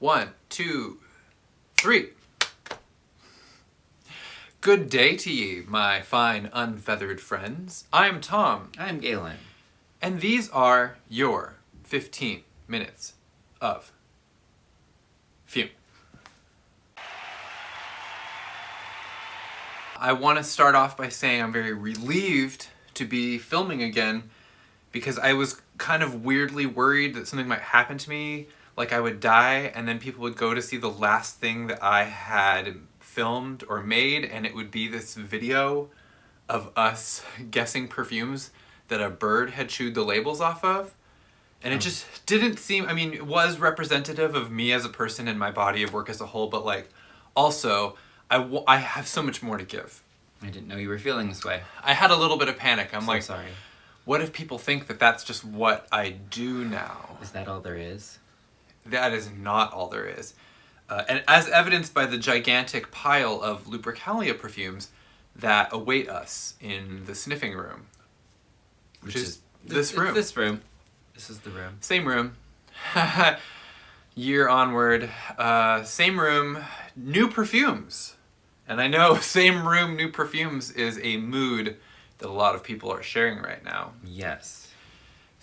1, 2, 3. Good day to ye, my fine unfeathered friends. I'm Tom. I'm Galen. And these are your 15 minutes of FUME. I want to start off by saying I'm very relieved to be filming again because I was kind of weirdly worried that something might happen to me, like I would die, and then people would go to see the last thing that I had filmed or made, and it would be this video of us guessing perfumes that a bird had chewed the labels off of. And it just didn't seem, I mean, it was representative of me as a person and my body of work as a whole, but like, also, I have so much more to give. I didn't know you were feeling this way. I had a little bit of panic. I'm like, sorry. What if people think that that's just what I do now? Is that all there is? That is not all there is. And as evidenced by the gigantic pile of Lupercalia perfumes that await us in the sniffing room. Which is this room. This room. This is the room. Same room. Year onward. Same room, new perfumes. And I know same room, new perfumes is a mood that a lot of people are sharing right now. Yes.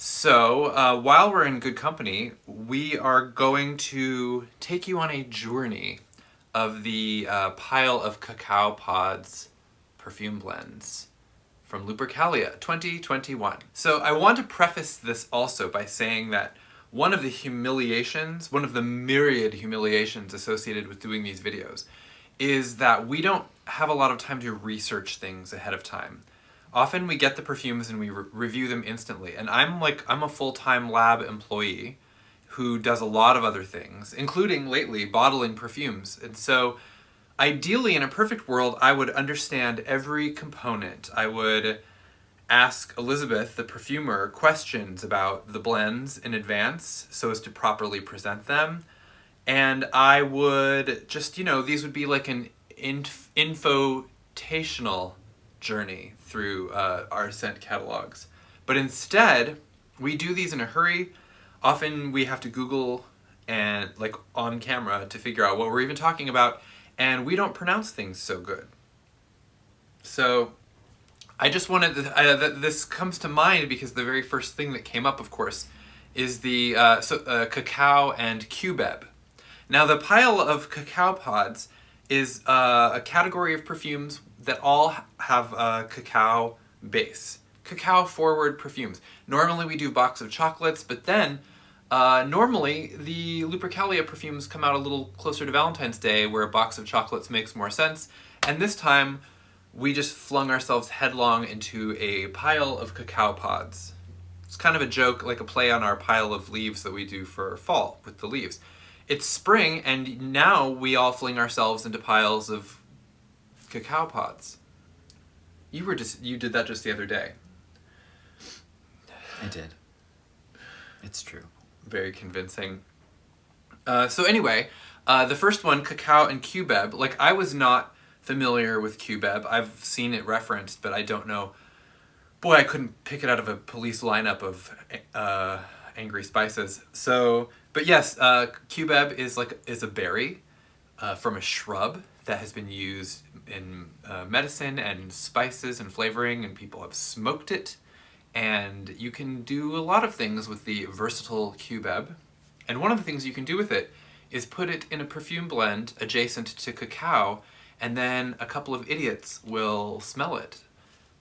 So, while we're in good company, we are going to take you on a journey of the Pile of Cacao Pods perfume blends from Lupercalia 2021. So I want to preface this also by saying that one of the humiliations, one of the myriad humiliations associated with doing these videos, is that we don't have a lot of time to research things ahead of time. Often we get the perfumes and we review them instantly, and I'm a full-time lab employee who does a lot of other things, including lately bottling perfumes. And so ideally, in a perfect world, I would understand every component. I would ask Elizabeth, the perfumer, questions about the blends in advance so as to properly present them. And I would just, these would be like an infotational journey through our scent catalogs. But instead, we do these in a hurry. Often we have to Google and on camera to figure out what we're even talking about, and we don't pronounce things so good. So I just wanted this comes to mind because the very first thing that came up, of course, is the cacao and Cubeb. Now, the Pile of Cacao Pods is a category of perfumes that all have a cacao base. Cacao-forward perfumes. Normally we do box of chocolates, but then normally the Lupercalia perfumes come out a little closer to Valentine's Day, where a box of chocolates makes more sense. And this time, we just flung ourselves headlong into a pile of cacao pods. It's kind of a joke, like a play on our pile of leaves that we do for fall with the leaves. It's spring, and now we all fling ourselves into piles of cacao pods. You did that just the other day. I did. It's true. Very convincing. So anyway, the first one, cacao and Cubeb. Like, I was not familiar with Cubeb. I've seen it referenced, but I don't know. Boy, I couldn't pick it out of a police lineup of angry spices. So, but yes, Cubeb is a berry from a shrub that has been used in medicine and spices and flavoring, and people have smoked it. And you can do a lot of things with the versatile Cubeb. And one of the things you can do with it is put it in a perfume blend adjacent to cacao, and then a couple of idiots will smell it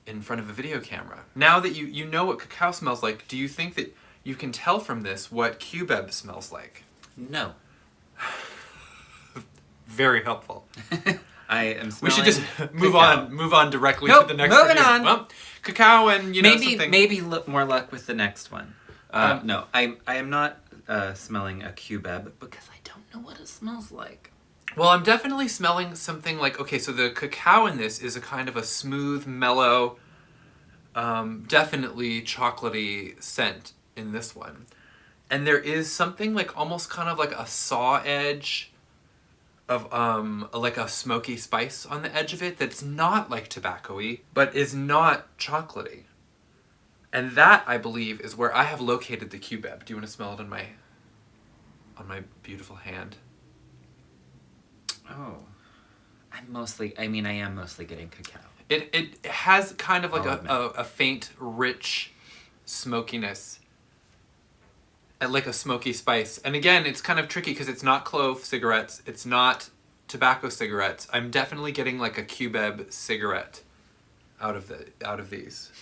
in front of a video camera. Now that you know what cacao smells like, do you think that you can tell from this what Cubeb smells like? No. Very helpful. I am smelling... We should just move on directly to the next moving review. on. Well, cacao and, something. Maybe more luck with the next one. No, I am not smelling a Cubeb because I don't know what it smells like. Well, I'm definitely smelling something like, okay, so the cacao in this is a kind of a smooth, mellow, definitely chocolatey scent in this one. And there is something like almost kind of like a saw edge of like a smoky spice on the edge of it that's not like tobacco-y, but is not chocolatey. And that, I believe, is where I have located the Cubeb. Do you want to smell it on my beautiful hand? Oh. I am mostly getting cacao. It has kind of like I'll admit. a faint, rich smokiness. Like a smoky spice. And again, it's kind of tricky because it's not clove cigarettes. It's not tobacco cigarettes. I'm definitely getting like a Cubeb cigarette out of these.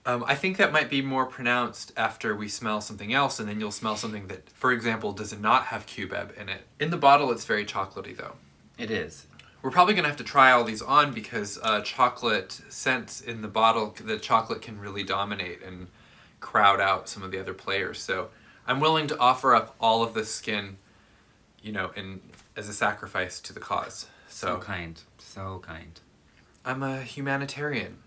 I think that might be more pronounced after we smell something else, and then you'll smell something that, for example, does not have Cubeb in it. In the bottle, it's very chocolatey, though. It is. We're probably going to have to try all these on because chocolate scents in the bottle, the chocolate can really dominate and crowd out some of the other players. So I'm willing to offer up all of this skin, as a sacrifice to the cause. So kind. So kind. I'm a humanitarian.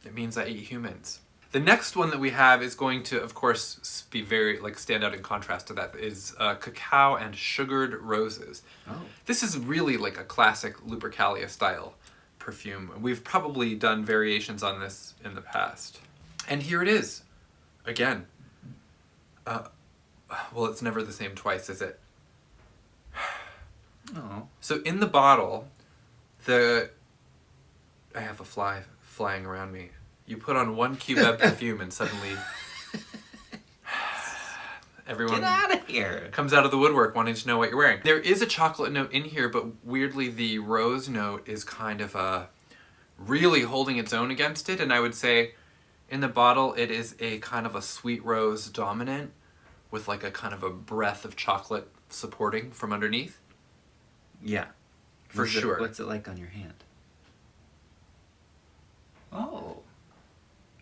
It means I eat humans. The next one that we have is going to, of course, be very, stand out in contrast to that, is cacao and sugared roses. Oh. This is really like a classic Lupercalia style perfume. We've probably done variations on this in the past. And here it is. Again. Well, it's never the same twice, is it? Oh. So in the bottle, I have a fly flying around me. You put on one Cubeb perfume and suddenly everyone Get out of here. comes out of the woodwork wanting to know what you're wearing. There is a chocolate note in here, but weirdly the rose note is kind of really holding its own against it. And I would say in the bottle it is a kind of a sweet rose dominant with like a kind of a breath of chocolate supporting from underneath. Yeah. For sure. What's it like on your hand? Oh.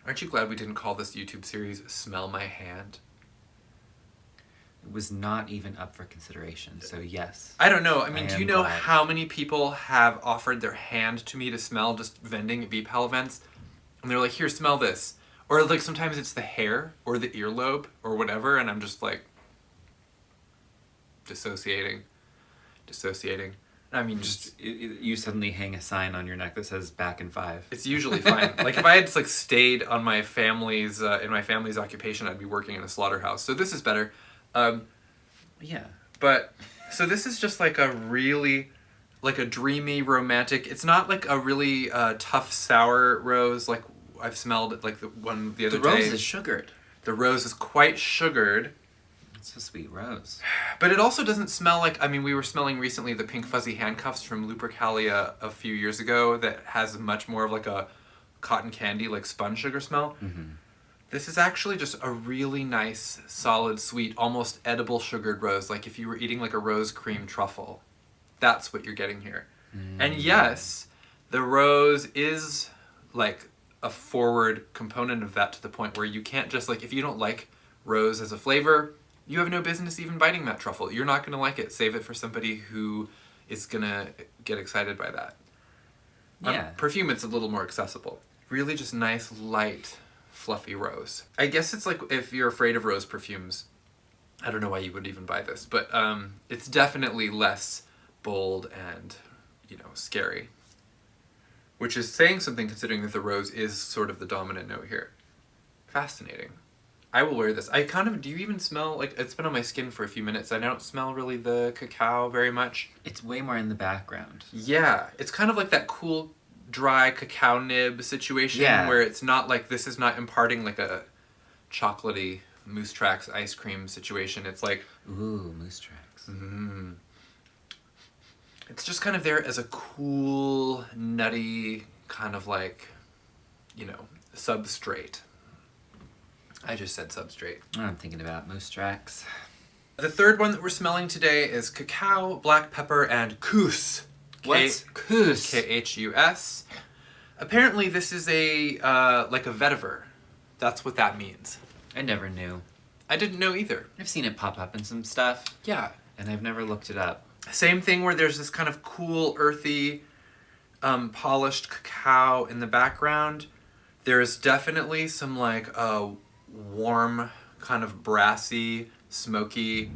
Aren't you glad we didn't call this YouTube series Smell My Hand? It was not even up for consideration, so yes. I don't know. I mean, I do am you know glad. how many people have offered their hand to me to smell just vending at VPAL events? And they're like, here, smell this. Or like sometimes it's the hair or the earlobe or whatever, and I'm just like dissociating. I mean, just You suddenly hang a sign on your neck that says back in 5. it's usually fine. Like if I had just stayed on my family's in my family's occupation, I'd be working in a slaughterhouse. So this is better. Yeah. But so this is just like a really like a dreamy romantic. It's not like a really tough sour rose like I've smelled like the one the other The day. rose is sugared. The rose is quite sugared. It's a sweet rose. But it also doesn't smell like, I mean, we were smelling recently the pink fuzzy handcuffs from Lupercalia a few years ago that has much more of like a cotton candy, like spun sugar smell. Mm-hmm. This is actually just a really nice, solid, sweet, almost edible sugared rose. Like if you were eating like a rose cream truffle. That's what you're getting here. And yes, the rose is like a forward component of that to the point where you can't just like, if you don't like rose as a flavor, you have no business even biting that truffle. You're not going to like it. Save it for somebody who is going to get excited by that. Yeah. Perfume, it's a little more accessible. Really just nice, light, fluffy rose. I guess it's like if you're afraid of rose perfumes, I don't know why you would even buy this, but it's definitely less bold and, scary. Which is saying something considering that the rose is sort of the dominant note here. Fascinating. I will wear this. Do you even smell, like, it's been on my skin for a few minutes. I don't smell really the cacao very much. It's way more in the background. Yeah, it's kind of like that cool, dry cacao nib situation where it's not like, this is not imparting like a chocolatey Moose Tracks ice cream situation. It's like... Ooh, Moose Tracks. Mm, it's just kind of there as a cool, nutty, kind of like, substrate. I just said substrate. I'm thinking about Moose Tracks. The third one that we're smelling today is cacao, black pepper, and KHUS. What's KHUS? KHUS. Apparently this is like a vetiver. That's what that means. I never knew. I didn't know either. I've seen it pop up in some stuff. Yeah. And I've never looked it up. Same thing where there's this kind of cool, earthy, polished cacao in the background. There's definitely some like warm, kind of brassy, smoky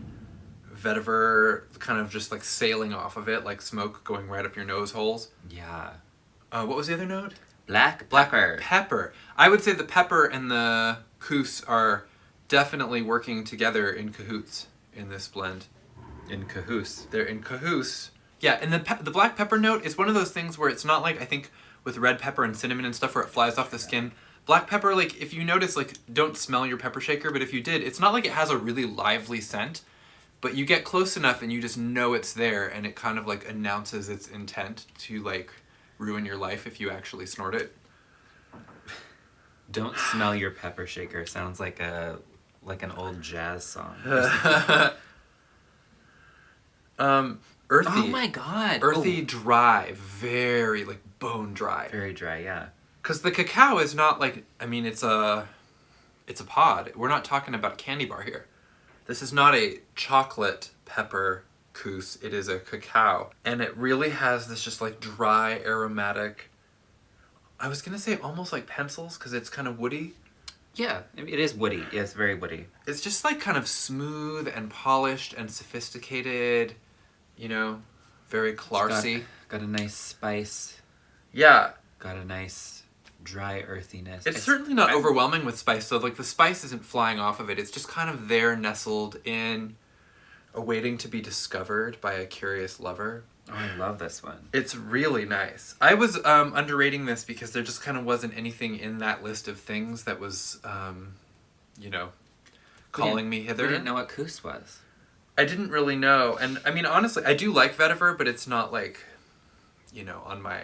vetiver kind of just like sailing off of it, like smoke going right up your nose holes. Yeah. What was the other note? Black pepper. Pepper. I would say the pepper and the KHUS are definitely working together in cahoots in this blend. In KHUS. They're in cahoots Yeah, and the black pepper note is one of those things where it's not like, I think, with red pepper and cinnamon and stuff where it flies off the skin. Black pepper, like, if you notice, like, don't smell your pepper shaker, but if you did, it's not like it has a really lively scent, but you get close enough and you just know it's there, and it kind of, like, announces its intent to, like, ruin your life if you actually snort it. Don't smell your pepper shaker. Sounds like an old jazz song. Earthy. Oh my god. Earthy, dry, very, like, bone dry. Very dry, yeah. Because the cacao is not like, I mean, it's a pod. We're not talking about a candy bar here. This is not a chocolate pepper KHUS. It is a cacao. And it really has this just like dry, aromatic, I was going to say almost like pencils because it's kind of woody. Yeah, it is woody. Yeah, it's very woody. It's just like kind of smooth and polished and sophisticated, you know, very clarsy. Got a nice spice. Yeah. Got a nice dry earthiness. It's certainly not overwhelming with spice, so like the spice isn't flying off of it. It's just kind of there, nestled in, awaiting to be discovered by a curious lover. Oh, I love this one. It's really nice. I was underrating this because there just kind of wasn't anything in that list of things that was, you know, calling me hither. We didn't know what KHUS was. I didn't really know. And I mean, honestly, I do like vetiver, but it's not like, you know, on my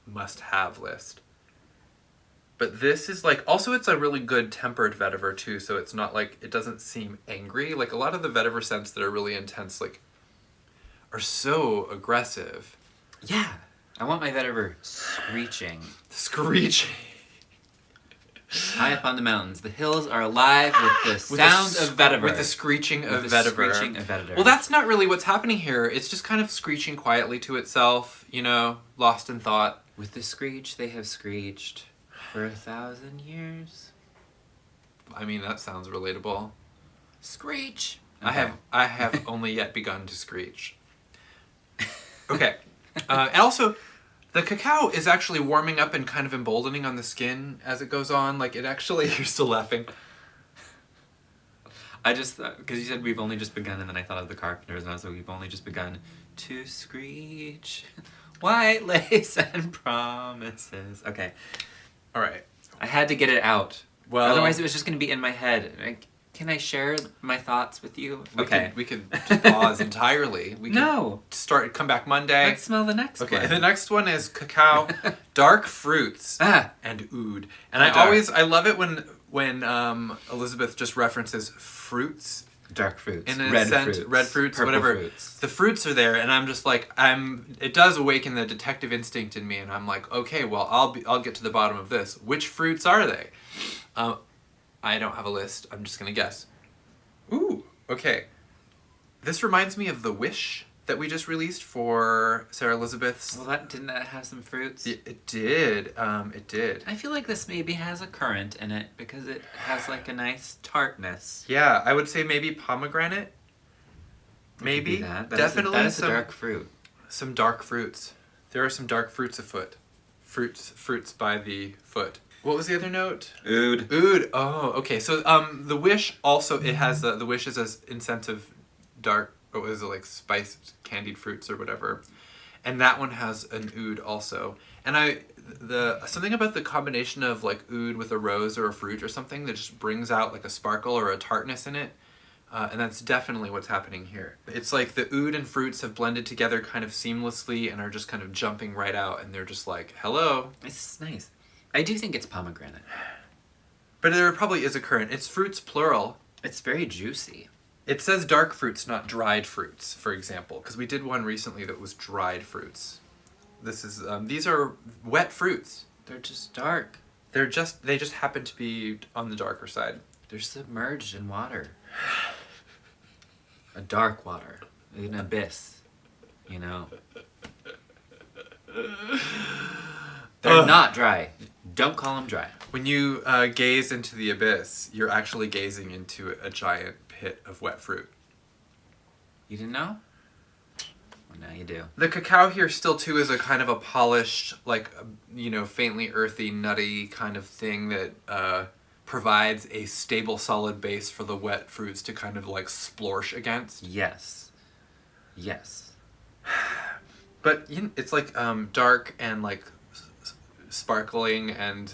must-have list. But this is like, also it's a really good tempered vetiver too, so it's not like, it doesn't seem angry. Like a lot of the vetiver scents that are really intense, like, are so aggressive. Yeah. I want my vetiver screeching. Screeching. High up on the mountains, the hills are alive with the sound of vetiver. With the screeching of vetiver. Screeching of vetiver. Well, that's not really what's happening here. It's just kind of screeching quietly to itself, you know, lost in thought. With the screech they have screeched for 1,000 years. I mean, that sounds relatable. Screech. Okay. I have only yet begun to screech. Okay. And also, the cacao is actually warming up and kind of emboldening on the skin as it goes on. Like, it actually... You're still laughing. I just thought... Because you said we've only just begun, and then I thought of the Carpenters, and I was like, we've only just begun to screech. White lace and promises. Okay. All right. I had to get it out. Well, otherwise it was just going to be in my head. Can I share my thoughts with you? We could just pause entirely. We could come back Monday. Let's smell the next one. Okay, the next one is cacao, dark fruits, and oud. And I love it when Elizabeth just references fruits. Dark fruits. In a red fruits, purple whatever. Fruits. The fruits are there, and I'm just like, it does awaken the detective instinct in me, and I'm like, okay, well, I'll get to the bottom of this. Which fruits are they? I don't have a list. I'm just gonna guess. Ooh, okay. This reminds me of the Wish that we just released for Sarah Elizabeth's. Well, didn't that have some fruits? It did. It did. I feel like this maybe has a currant in it because it has like a nice tartness. Yeah, I would say maybe pomegranate. Maybe. Definitely that is a dark fruit. Some dark fruits. There are some dark fruits afoot. Fruits by the foot. What was the other note? Oud. Oud. Oh, okay. So the Wish also, it has the Wish is an incentive dark, what was it, like spiced candied fruits or whatever. And that one has an oud also. And something about the combination of like oud with a rose or a fruit or something that just brings out like a sparkle or a tartness in it. And that's definitely what's happening here. It's like the oud and fruits have blended together kind of seamlessly and are just kind of jumping right out, and they're just like, hello. It's nice. I do think it's pomegranate. But there probably is a currant. It's fruits plural. It's very juicy. It says dark fruits, not dried fruits, for example, because we did one recently that was dried fruits. These are wet fruits. They're just dark. They just happen to be on the darker side. They're submerged in water. A dark water. An abyss. You know. They're not dry. Don't call them dry. When you gaze into the abyss, you're actually gazing into a giant pit of wet fruit. You didn't know? Well, now you do. The cacao here still, too, is a kind of a polished, like, you know, faintly earthy, nutty kind of thing that provides a stable, solid base for the wet fruits to kind of, like, splorsh against. Yes. Yes. But it's like dark and like sparkling and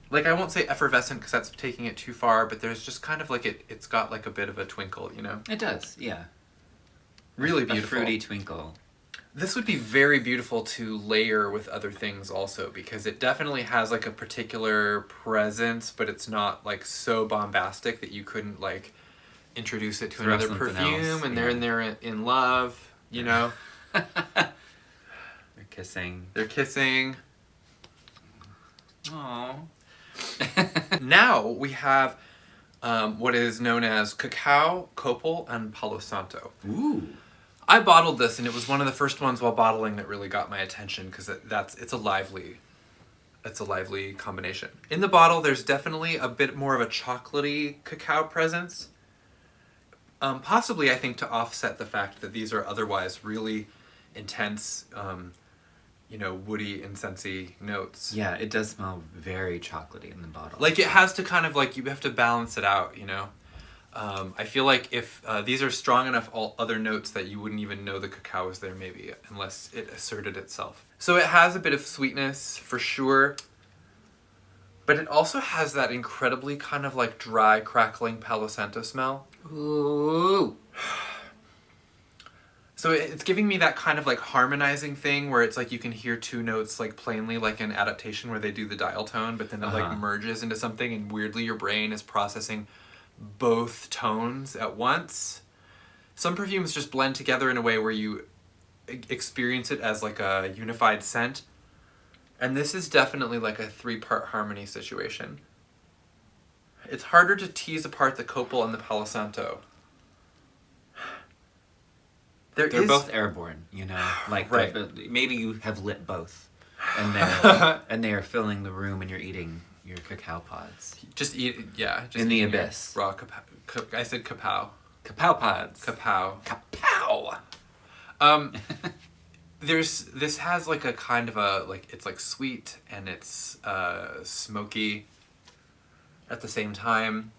like I won't say effervescent because that's taking it too far, but there's just kind of like it's got like a bit of a twinkle, you know? It does, yeah. Really beautiful. A fruity twinkle. This would be very beautiful to layer with other things also, because it definitely has like a particular presence, but it's not like so bombastic that you couldn't like introduce it to Throw another something perfume else, and yeah. they're in there in love, you know? They're kissing. They're kissing. Aww. Now we have what is known as cacao, copal, and palo santo. Ooh. I bottled this, and it was one of the first ones while bottling that really got my attention because it's a lively combination. In the bottle, there's definitely a bit more of a chocolatey cacao presence. Possibly, I think, to offset the fact that these are otherwise really intense, woody, incensey notes. Yeah, it does smell very chocolatey in the bottle. Like, it has to kind of, like, you have to balance it out, you know? I feel like if these are strong enough other notes that you wouldn't even know the cacao was there, maybe, unless it asserted itself. So it has a bit of sweetness, for sure. But it also has that incredibly kind of, like, dry, crackling Palo Santo smell. Ooh. So it's giving me that kind of like harmonizing thing where it's like you can hear two notes like plainly, like an adaptation where they do the dial tone, but then it like merges into something, and weirdly your brain is processing both tones at once. Some perfumes just blend together in a way where you experience it as like a unified scent. And this is definitely like a 3-part harmony situation. It's harder to tease apart the copal and the Palo Santo. They're both airborne, you know? Like, right. Maybe you have lit both. And they are filling the room and you're eating your cacao pods. Just eat, yeah. Just in the abyss. Raw I said kapow. Kapow pods. Kapow. Kapow! This has like a kind of a, like, it's like sweet and it's smoky at the same time.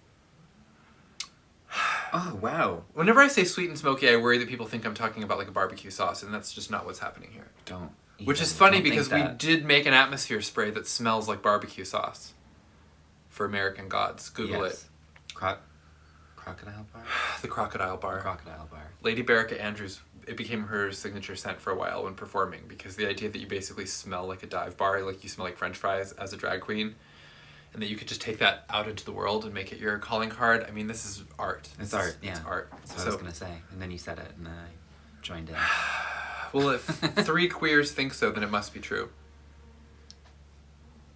Oh, wow. Whenever I say sweet and smoky, I worry that people think I'm talking about like a barbecue sauce, and that's just not what's happening here. Which is funny because we did make an atmosphere spray that smells like barbecue sauce for American Gods. Google it. Crocodile bar? The crocodile bar. Crocodile bar. Lady Bericka Andrews, it became her signature scent for a while when performing, because the idea that you basically smell like a dive bar, like you smell like French fries as a drag queen, and that you could just take that out into the world and make it your calling card. I mean, this is art. It's art, yeah. It's art. That's what I was going to say. And then you said it, and then I joined in. Well, if 3 queers think so, then it must be true.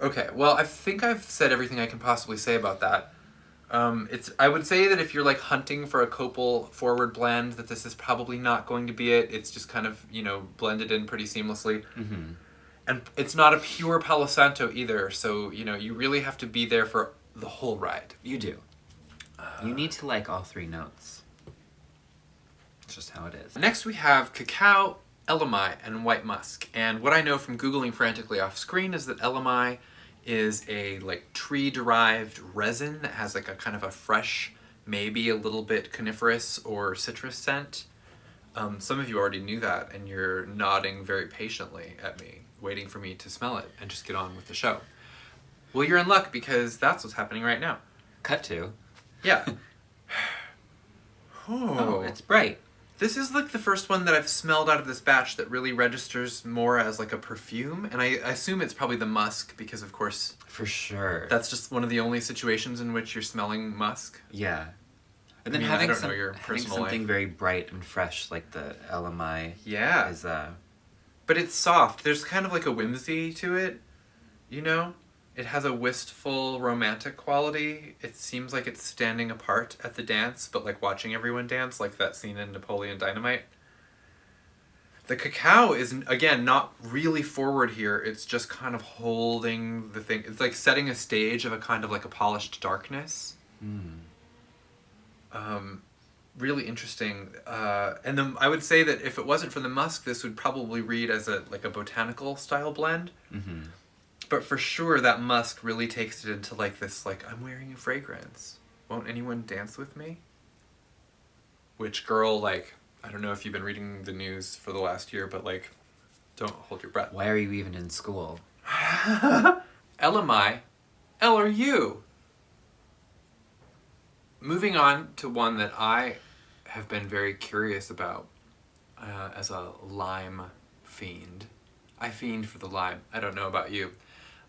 Okay, well, I think I've said everything I can possibly say about that. I would say that if you're like hunting for a copal forward blend, that this is probably not going to be it. It's just kind of, blended in pretty seamlessly. Mm-hmm. And it's not a pure Palo Santo either, so, you really have to be there for the whole ride. You do. You need to like all 3 notes. It's just how it is. Next we have cacao, ELEMI, and white musk. And what I know from Googling frantically off screen is that ELEMI is a like tree-derived resin that has like a kind of a fresh, maybe a little bit coniferous or citrus scent. Some of you already knew that, and you're nodding very patiently at me, waiting for me to smell it and just get on with the show. Well, you're in luck because that's what's happening right now. Cut to. Yeah. Oh, it's bright. This is like the first one that I've smelled out of this batch that really registers more as like a perfume, and I assume it's probably the musk because, of course, for sure, that's just one of the only situations in which you're smelling musk. Yeah, and then I don't know your personal something life. Very bright and fresh like the ELEMI. Yeah, is but it's soft. There's kind of like a whimsy to it, It has a wistful, romantic quality. It seems like it's standing apart at the dance, but like watching everyone dance, like that scene in Napoleon Dynamite. The cacao is, again, not really forward here. It's just kind of holding the thing. It's like setting a stage of a kind of like a polished darkness. Really interesting. And then I would say that if it wasn't for the musk, this would probably read as a botanical style blend. Mm-hmm. But for sure, that musk really takes it into like this, like, I'm wearing a fragrance. Won't anyone dance with me? Which, girl, like, I don't know if you've been reading the news for the last year, but like, don't hold your breath. Why are you even in school? ELEMI, L or U. Moving on to one that I have been very curious about as a lime fiend. I fiend for the lime. I don't know about you.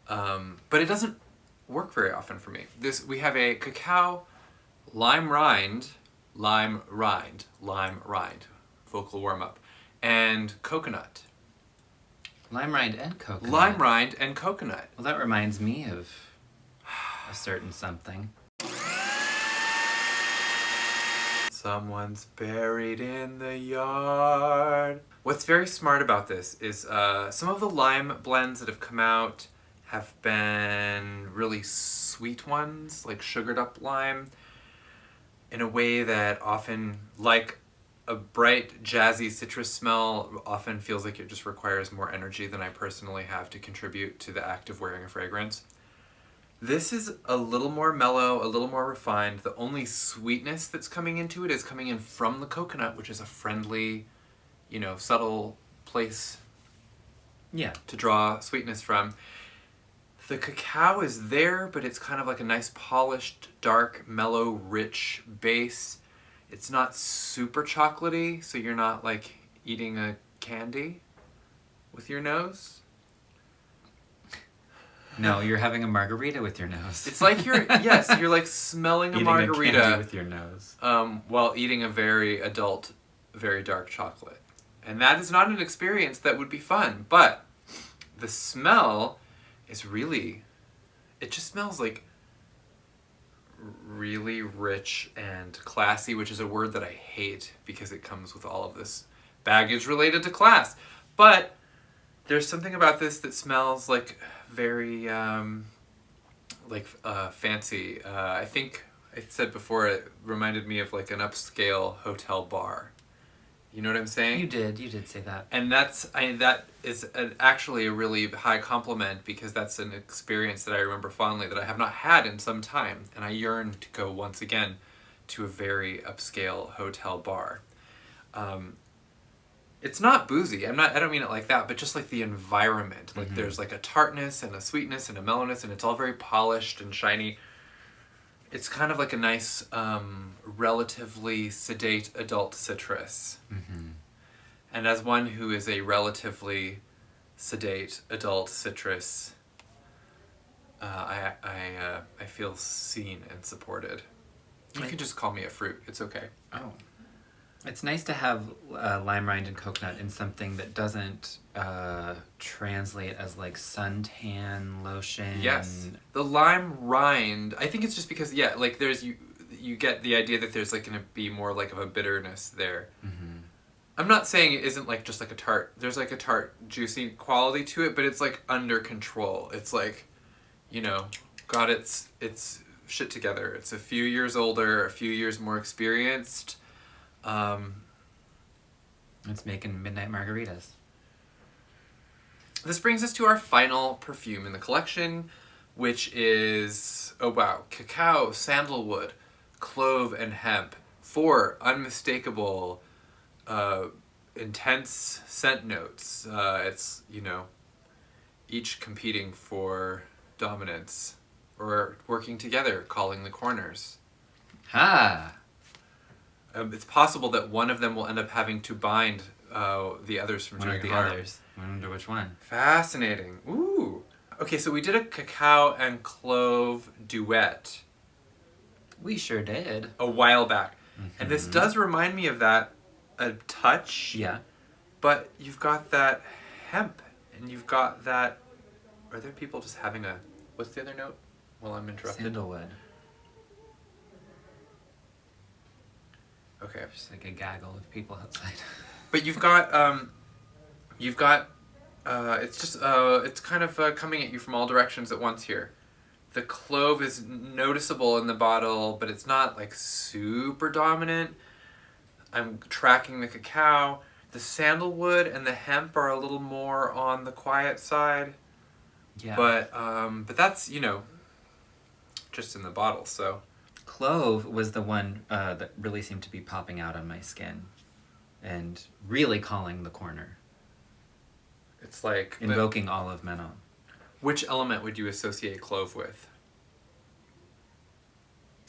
But it doesn't work very often for me. We have a cacao lime rind, vocal warm-up, and coconut. Lime rind and coconut. Lime rind and coconut. Well, that reminds me of a certain something. Someone's buried in the yard. What's very smart about this is some of the lime blends that have come out have been really sweet ones, like sugared up lime, in a way that often, like a bright, jazzy citrus smell, often feels like it just requires more energy than I personally have to contribute to the act of wearing a fragrance. This is a little more mellow, a little more refined. The only sweetness that's coming into it is coming in from the coconut, which is a friendly, subtle place to draw sweetness from. The cacao is there, but it's kind of like a nice polished, dark, mellow, rich base. It's not super chocolatey, so you're not like eating a candy with your nose. No, you're having a margarita with your nose. It's like you're like smelling a margarita a candy with your nose. While eating a very adult, very dark chocolate. And that is not an experience that would be fun, but the smell is really, it just smells like really rich and classy, which is a word that I hate because it comes with all of this baggage related to class. But there's something about this that smells like very fancy. I think I said before it reminded me of like an upscale hotel bar. You know what I'm saying? You did say that. And that is actually a really high compliment, because that's an experience that I remember fondly that I have not had in some time, and I yearn to go once again to a very upscale hotel bar. It's not boozy. I don't mean it like that, but just like the environment. Like there's like a tartness and a sweetness and a mellowness, and it's all very polished and shiny. It's kind of like a nice, relatively sedate adult citrus. Mm-hmm. And as one who is a relatively sedate adult citrus, I feel seen and supported. You can just call me a fruit. It's okay. Oh. It's nice to have lime rind and coconut in something that doesn't translate as like suntan lotion. Yes. The lime rind, I think it's just because, like there's, you get the idea that there's like going to be more like of a bitterness there. Mm-hmm. I'm not saying it isn't like just like a tart. There's like a tart, juicy quality to it, but it's like under control. It's like, got its shit together. It's a few years older, a few years more experienced. It's making midnight margaritas. This brings us to our final perfume in the collection, which is, cacao, sandalwood, clove, and hemp. 4 unmistakable, intense scent notes. It's, each competing for dominance, or working together, calling the corners. Ha! It's possible that one of them will end up having to bind the others from doing harm. Others. I wonder which one. Fascinating. Ooh. Okay, so we did a cacao and clove duet. We sure did. A while back. Mm-hmm. And this does remind me of that a touch. Yeah. But you've got that hemp, and you've got that... Are there people just having a... What's the other note? While I'm interrupted. Sandalwood. Okay. Just like a gaggle of people outside. But you've got, it's just, it's kind of coming at you from all directions at once here. The clove is noticeable in the bottle, but it's not like super dominant. I'm tracking the cacao. The sandalwood and the hemp are a little more on the quiet side. Yeah. But that's, just in the bottle, so. Clove was the one that really seemed to be popping out on my skin. and really calling the corner. It's like Invoking all of Menon. Which element would you associate clove with?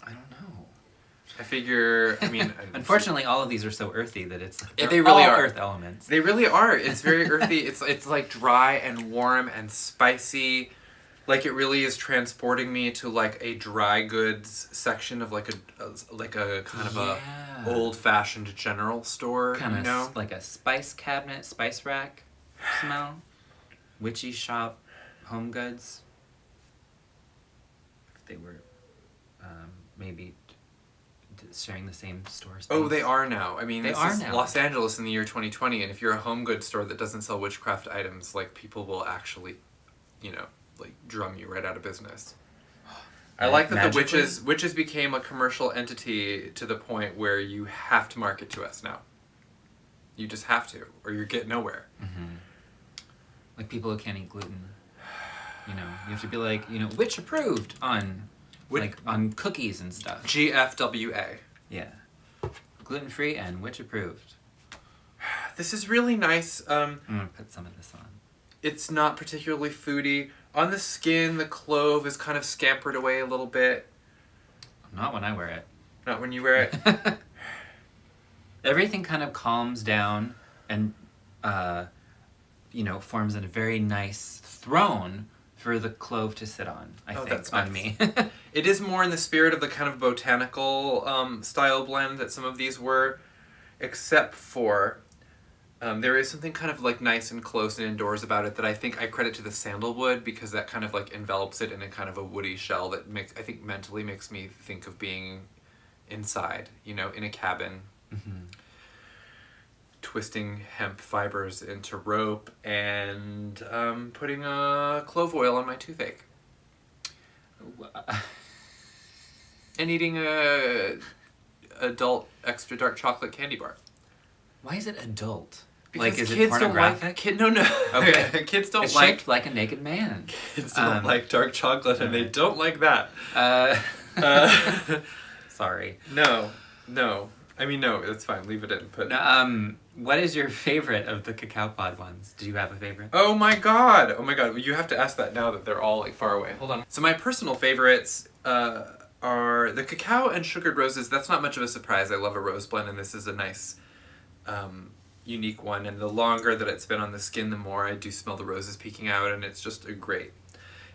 I don't know. I figure, I mean... Unfortunately, all of these are so earthy that it's... They really all are. earth elements. They really are. It's very earthy. It's like dry and warm and spicy. Like it really is transporting me to like a dry goods section of like a kind of a old-fashioned general store, Kind of you know? like a spice cabinet, spice rack smell. Witchy shop, home goods. If they were maybe sharing the same store space. Oh, they are now. I mean, They this are is now. Los Angeles in the year 2020, and if you're a home goods store that doesn't sell witchcraft items, like people will actually, you know, like drum you right out of business. I like that Magically? the witches became a commercial entity to the point where you have to market to us now. You just have to, or you get nowhere. Mm-hmm. Like people who can't eat gluten. You know, you have to be like, you know, witch approved on, like on cookies and stuff. GFWA. Yeah. Gluten free and witch approved. This is really nice. I'm gonna put some of this on. It's not particularly foody. On the skin, the clove is kind of scampered away a little bit. Not when I wear it. Not when you wear it. Everything kind of calms down and, you know, forms a very nice throne for the clove to sit on, I think, that's on nice. me. It is more in the spirit of the kind of botanical style blend that some of these were, except for there is something kind of like nice and close and indoors about it that I think I credit to the sandalwood, because that kind of like envelops it in a kind of a woody shell that I think mentally makes me think of being inside, you know, in a cabin. Mm-hmm. Twisting hemp fibers into rope and putting clove oil on my toothache. And eating a adult extra dark chocolate candy bar. Why is it adult? Because like, is kids it pornographic? No. Okay. Kids don't it's like... shaped like a naked man. Kids don't like dark chocolate, and they don't like that. Sorry. No. I mean, no, it's fine. Leave it in. But what is your favorite of the cacao pod ones? Do you have a favorite? Oh my god. You have to ask that now that they're all like far away. Hold on. So my personal favorites are the cacao and sugared roses. That's not much of a surprise. I love a rose blend, and this is a nice, unique one. And the longer that it's been on the skin, the more I do smell the roses peeking out, and it's just a great.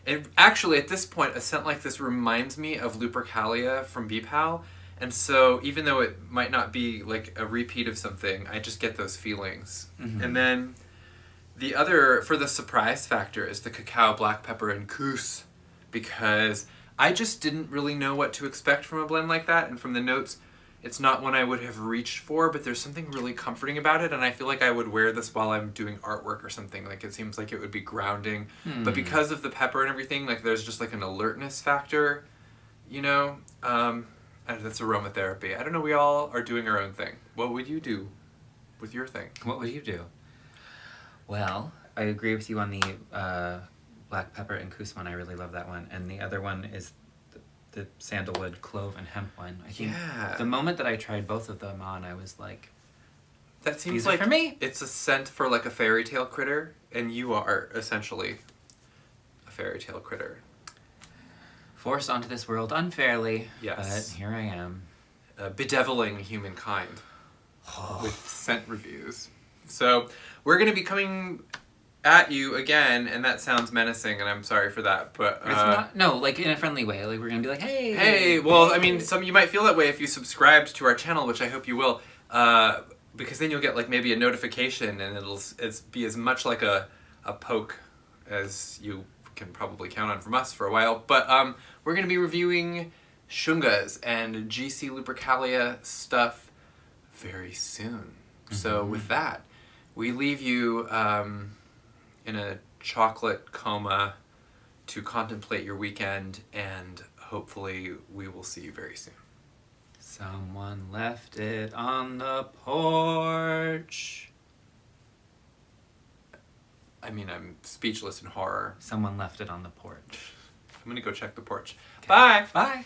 And actually, at this point, a scent like this reminds me of Lupercalia from PALO. And so, even though it might not be like a repeat of something, I just get those feelings. Mm-hmm. And then the other, for the surprise factor, is the cacao, black pepper, and KHUS. Because I just didn't really know what to expect from a blend like that. And from the notes, it's not one I would have reached for, but there's something really comforting about it. And I feel like I would wear this while I'm doing artwork or something. Like, it seems like it would be grounding. But because of the pepper and everything, like, there's just like an alertness factor, you know? That's aromatherapy. I don't know, we all are doing our own thing. What would you do with your thing? What would you do? Well, I agree with you on the black pepper and KHUS one. I really love that one. And the other one is the sandalwood, clove, and hemp one. I think the moment that I tried both of them on, I was like, that seems these like are for me. It's a scent for like a fairy tale critter, and you are essentially a fairy tale critter. Forced onto this world unfairly, yes. But here I am. Bedeviling humankind with scent reviews. So we're going to be coming at you again, and that sounds menacing, and I'm sorry for that, but... it's not, no, like in a friendly way. Like, we're going to be like, hey! Hey! Well, I mean, you might feel that way if you subscribed to our channel, which I hope you will, because then you'll get like maybe a notification, and it's be as much like a poke as you can probably count on from us for a while. But we're going to be reviewing shungas and GC Lupercalia stuff very soon. Mm-hmm. So with that, we leave you in a chocolate coma to contemplate your weekend, and hopefully we will see you very soon. Someone left it on the porch. I mean, I'm speechless in horror. Someone left it on the porch. I'm gonna go check the porch. Okay. Bye! Bye!